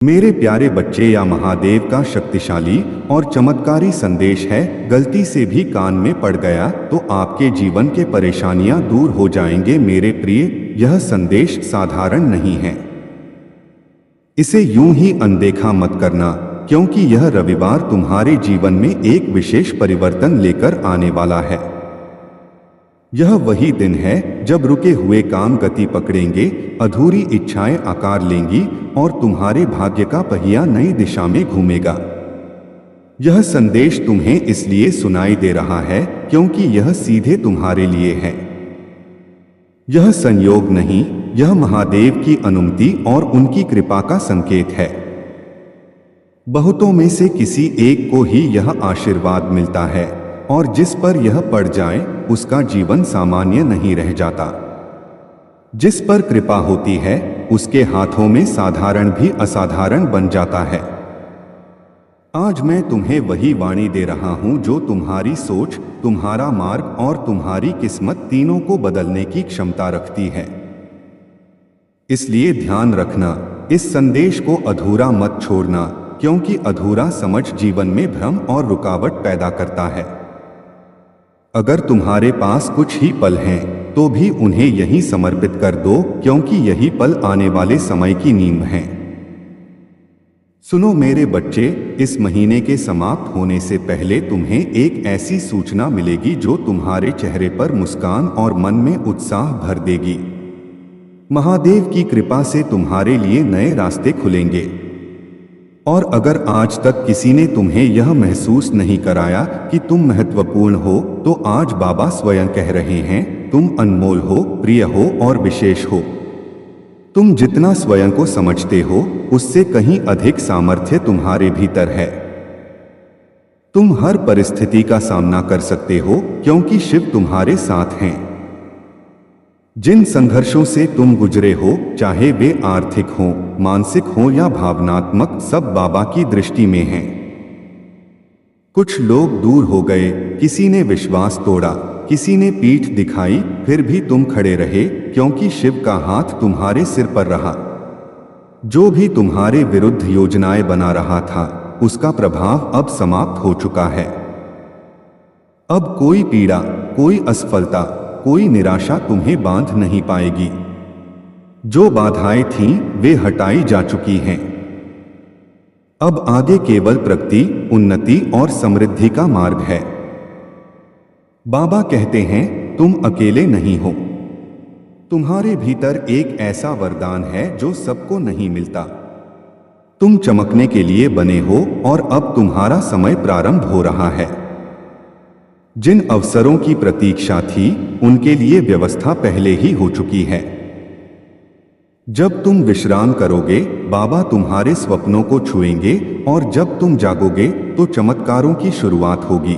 मेरे प्यारे बच्चे, या महादेव का शक्तिशाली और चमत्कारी संदेश है। गलती से भी कान में पड़ गया तो आपके जीवन के परेशानियां दूर हो जाएंगे। मेरे प्रिय, यह संदेश साधारण नहीं है। इसे यूं ही अनदेखा मत करना, क्योंकि यह रविवार तुम्हारे जीवन में एक विशेष परिवर्तन लेकर आने वाला है। यह वही दिन है जब रुके हुए काम गति पकड़ेंगे, अधूरी इच्छाएं आकार लेंगी और तुम्हारे भाग्य का पहिया नई दिशा में घूमेगा। यह संदेश तुम्हें इसलिए सुनाई दे रहा है क्योंकि यह सीधे तुम्हारे लिए है। यह संयोग नहीं, यह महादेव की अनुमति और उनकी कृपा का संकेत है। बहुतों में से किसी एक को ही यह आशीर्वाद मिलता है, और जिस पर यह पड़ जाए उसका जीवन सामान्य नहीं रह जाता। जिस पर कृपा होती है उसके हाथों में साधारण भी असाधारण बन जाता है। आज मैं तुम्हें वही वाणी दे रहा हूं जो तुम्हारी सोच, तुम्हारा मार्ग और तुम्हारी किस्मत तीनों को बदलने की क्षमता रखती है। इसलिए ध्यान रखना, इस संदेश को अधूरा मत छोड़ना, क्योंकि अधूरा समझ जीवन में भ्रम और रुकावट पैदा करता है। अगर तुम्हारे पास कुछ ही पल हैं तो भी उन्हें यहीं समर्पित कर दो, क्योंकि यही पल आने वाले समय की नींव हैं। सुनो मेरे बच्चे, इस महीने के समाप्त होने से पहले तुम्हें एक ऐसी सूचना मिलेगी जो तुम्हारे चेहरे पर मुस्कान और मन में उत्साह भर देगी। महादेव की कृपा से तुम्हारे लिए नए रास्ते खुलेंगे। और अगर आज तक किसी ने तुम्हें यह महसूस नहीं कराया कि तुम महत्वपूर्ण हो, तो आज बाबा स्वयं कह रहे हैं, तुम अनमोल हो, प्रिय हो और विशेष हो। तुम जितना स्वयं को समझते हो उससे कहीं अधिक सामर्थ्य तुम्हारे भीतर है। तुम हर परिस्थिति का सामना कर सकते हो, क्योंकि शिव तुम्हारे साथ हैं। जिन संघर्षों से तुम गुजरे हो, चाहे वे आर्थिक हो, मानसिक हो या भावनात्मक, सब बाबा की दृष्टि में हैं। कुछ लोग दूर हो गए, किसी ने विश्वास तोड़ा, किसी ने पीठ दिखाई, फिर भी तुम खड़े रहे, क्योंकि शिव का हाथ तुम्हारे सिर पर रहा। जो भी तुम्हारे विरुद्ध योजनाएं बना रहा था, उसका प्रभाव अब समाप्त हो चुका है। अब कोई पीड़ा, कोई असफलता, कोई निराशा तुम्हें बांध नहीं पाएगी। जो बाधाएं थीं वे हटाई जा चुकी हैं। अब आगे केवल प्रगति, उन्नति और समृद्धि का मार्ग है। बाबा कहते हैं, तुम अकेले नहीं हो। तुम्हारे भीतर एक ऐसा वरदान है जो सबको नहीं मिलता। तुम चमकने के लिए बने हो और अब तुम्हारा समय प्रारंभ हो रहा है। जिन अवसरों की प्रतीक्षा थी उनके लिए व्यवस्था पहले ही हो चुकी है। जब तुम विश्राम करोगे, बाबा तुम्हारे स्वप्नों को छुएंगे, और जब तुम जागोगे तो चमत्कारों की शुरुआत होगी।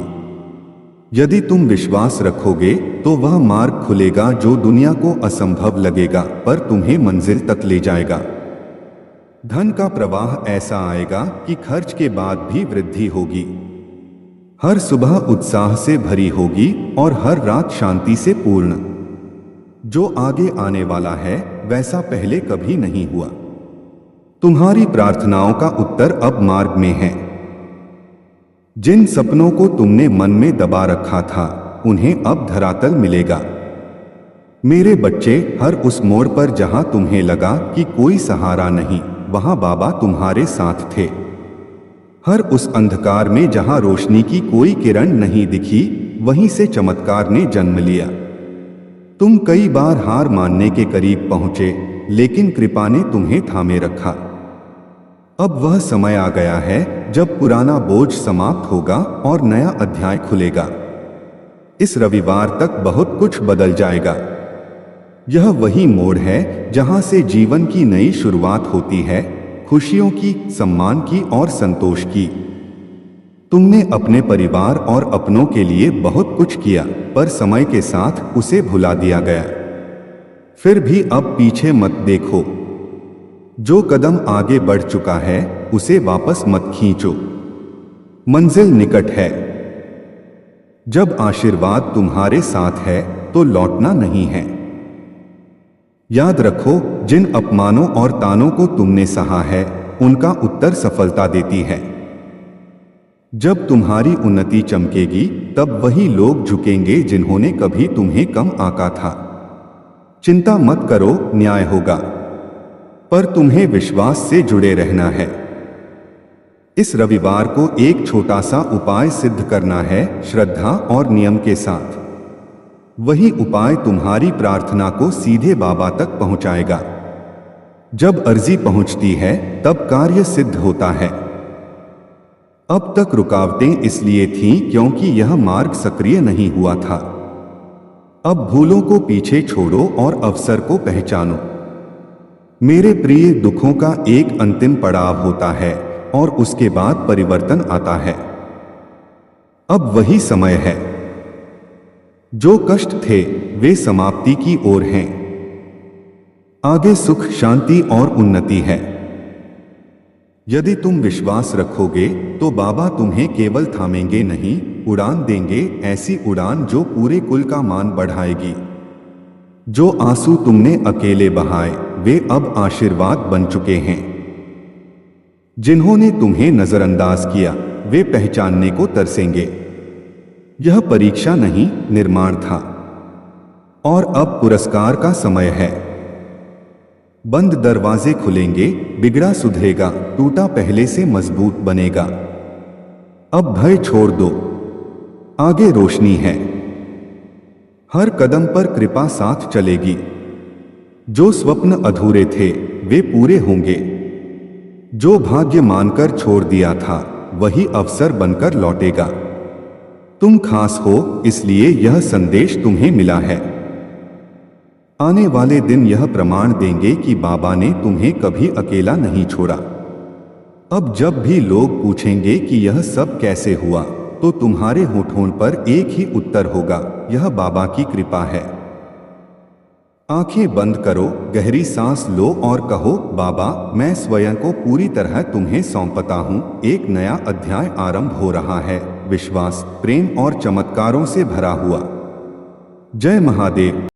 यदि तुम विश्वास रखोगे तो वह मार्ग खुलेगा जो दुनिया को असंभव लगेगा, पर तुम्हें मंजिल तक ले जाएगा। धन का प्रवाह ऐसा आएगा कि खर्च के बाद भी वृद्धि होगी। हर सुबह उत्साह से भरी होगी और हर रात शांति से पूर्ण। जो आगे आने वाला है वैसा पहले कभी नहीं हुआ। तुम्हारी प्रार्थनाओं का उत्तर अब मार्ग में है। जिन सपनों को तुमने मन में दबा रखा था, उन्हें अब धरातल मिलेगा। मेरे बच्चे, हर उस मोड़ पर जहां तुम्हें लगा कि कोई सहारा नहीं, वहां बाबा तुम्हारे साथ थे। हर उस अंधकार में जहां रोशनी की कोई किरण नहीं दिखी, वहीं से चमत्कार ने जन्म लिया। तुम कई बार हार मानने के करीब पहुंचे, लेकिन कृपा ने तुम्हें थामे रखा। अब वह समय आ गया है जब पुराना बोझ समाप्त होगा और नया अध्याय खुलेगा। इस रविवार तक बहुत कुछ बदल जाएगा। यह वही मोड़ है जहां से जीवन की नई शुरुआत होती है, खुशियों की, सम्मान की और संतोष की। तुमने अपने परिवार और अपनों के लिए बहुत कुछ किया, पर समय के साथ उसे भुला दिया गया। फिर भी अब पीछे मत देखो। जो कदम आगे बढ़ चुका है उसे वापस मत खींचो। मंजिल निकट है। जब आशीर्वाद तुम्हारे साथ है तो लौटना नहीं है। याद रखो, जिन अपमानों और तानों को तुमने सहा है उनका उत्तर सफलता देती है। जब तुम्हारी उन्नति चमकेगी तब वही लोग झुकेंगे जिन्होंने कभी तुम्हें कम आंका था। चिंता मत करो, न्याय होगा, पर तुम्हें विश्वास से जुड़े रहना है। इस रविवार को एक छोटा सा उपाय सिद्ध करना है, श्रद्धा और नियम के साथ। वही उपाय तुम्हारी प्रार्थना को सीधे बाबा तक पहुंचाएगा। जब अर्जी पहुंचती है तब कार्य सिद्ध होता है। अब तक रुकावटें इसलिए थीं क्योंकि यह मार्ग सक्रिय नहीं हुआ था। अब भूलों को पीछे छोड़ो और अवसर को पहचानो। मेरे प्रिय, दुखों का एक अंतिम पड़ाव होता है और उसके बाद परिवर्तन आता है। अब वही समय है। जो कष्ट थे वे समाप्ति की ओर हैं। आगे सुख, शांति और उन्नति है। यदि तुम विश्वास रखोगे तो बाबा तुम्हें केवल थामेंगे नहीं, उड़ान देंगे, ऐसी उड़ान जो पूरे कुल का मान बढ़ाएगी। जो आंसू तुमने अकेले बहाए वे अब आशीर्वाद बन चुके हैं। जिन्होंने तुम्हें नजरअंदाज किया वे पहचानने को तरसेंगे। यह परीक्षा नहीं, निर्माण था, और अब पुरस्कार का समय है। बंद दरवाजे खुलेंगे, बिगड़ा सुधरेगा, टूटा पहले से मजबूत बनेगा। अब भय छोड़ दो, आगे रोशनी है। हर कदम पर कृपा साथ चलेगी। जो स्वप्न अधूरे थे वे पूरे होंगे। जो भाग्य मानकर छोड़ दिया था वही अवसर बनकर लौटेगा। तुम खास हो, इसलिए यह संदेश तुम्हें मिला है। आने वाले दिन यह प्रमाण देंगे कि बाबा ने तुम्हें कभी अकेला नहीं छोड़ा। अब जब भी लोग पूछेंगे कि यह सब कैसे हुआ, तो तुम्हारे होठों पर एक ही उत्तर होगा, यह बाबा की कृपा है। आंखें बंद करो, गहरी सांस लो और कहो, बाबा, मैं स्वयं को पूरी तरह तुम्हें सौंपता हूँ। एक नया अध्याय आरंभ हो रहा है, विश्वास, प्रेम और चमत्कारों से भरा हुआ। जय महादेव।